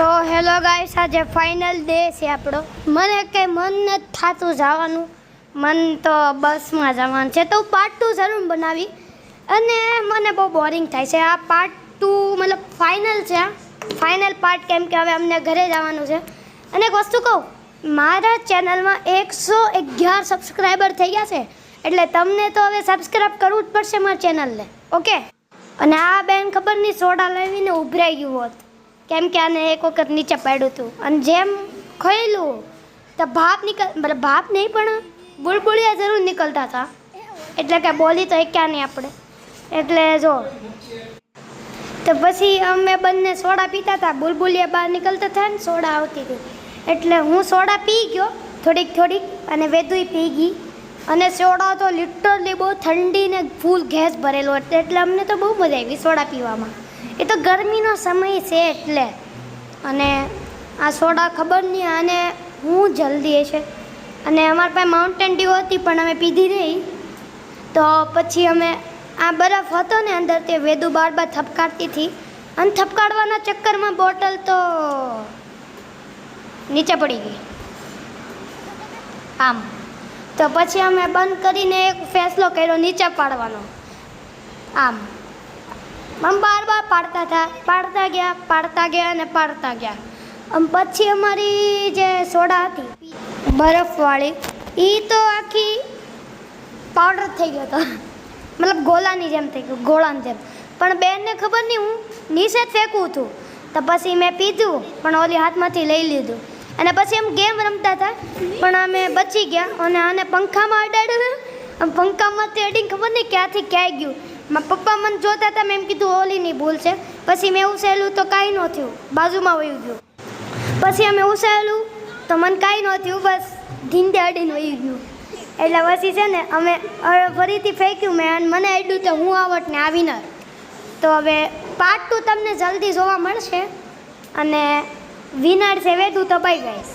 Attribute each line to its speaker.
Speaker 1: તો hello guys, આજે final day છે આપણો. મને કંઈ મન નથી થતું જવાનું, મન તો બસમાં જવાનું છે. તો પાર્ટ 2 જરૂર બનાવી અને મને બહુ બોરિંગ થાય છે. આ પાર્ટ 2 મતલબ ફાઇનલ છે, ફાઇનલ પાર્ટ, કેમ કે હવે અમને ઘરે જવાનું છે. અને એક વસ્તુ કહું, મારા ચેનલમાં 111 સબસ્ક્રાઈબર થઈ ગયા છે, એટલે તમને તો હવે સબસ્ક્રાઈબ કરવું જ પડશે મારા ચેનલને, ઓકે? અને આ બેન ખબર નહીં સોડા લાવીને ઉભરાઈ ગયું હોત, કેમ કે આને એક વખત નીચે પાડ્યું હતું અને જેમ ખોયલું તો ભાપ નહીં પણ બુલબુલિયા જરૂર નીકળતા હતા. એટલે કે બોલી તો ક્યાં નહીં આપણે. એટલે જો તો પછી અમે બંને સોડા પીતા હતા, બુલબુલિયા બહાર નીકળતા હતા ને સોડા આવતી હતી. એટલે હું સોડા પી ગયો થોડીક અને વેદુય પી ગઈ. અને સોડા તો લિટરલી બહુ ઠંડી ને ફૂલ ગેસ ભરેલો હતો, એટલે અમને તો બહુ મજા આવી સોડા પીવામાં. એ તો ગરમીનો સમય છે એટલે. અને આ સોડા ખબર નહીં આને હું જલ્દી છે. અને અમારી પાસે માઉન્ટેન ડ્યુ હતી પણ અમે પીધી નહીં. તો પછી અમે આ બરફ હતો ને અંદર, તે વેદુ બાર થપકારતી હતી અને થપકારવાના ચક્કરમાં બોટલ તો નીચે પડી ગઈ આમ. તો પછી અમે બંધ કરીને એક ફેસલો કર્યો નીચે પાડવાનો આમ. બાર પાડતા ગયા. પછી અમારી જે સોડા હતી બરફવાળી, એ તો આખી પાવડર થઈ ગયો હતો, મતલબ ગોલાની જેમ થઈ ગયું, ગોળાની જેમ. પણ બેનને ખબર નહીં હું નીચે જ ફેંકું હતું. તો પછી મેં પીધું પણ ઓલી હાથમાંથી લઈ લીધું. અને પછી એમ ગેમ રમતા હતા પણ અમે બચી ગયા અને આને પંખામાં અડાડ્યું. પંખામાંથી અડીને ખબર નહીં ક્યાંથી ક્યાંય ગયું. મારા પપ્પા મને જોતા હતા, મેં એમ કીધું ઓલીની ભૂલ છે. પછી મેં ઉછેલું તો કાંઈ ન થયું, બાજુમાં વહી ગયું. પછી અમે ઉછેલું તો મને કાંઈ ન થયું, બસ ધીંડે અડીને વહી ગયું. એટલે પછી છે ને અમે ફરીથી ફેંક્યું મેં અને મને અડ્યું તો હું આવટ ને આ વિનર. તો હવે પાર્ટ 2 તમને જલ્દી જોવા મળશે અને વિનર છે વેદુ. તો બાય ગાઈસ.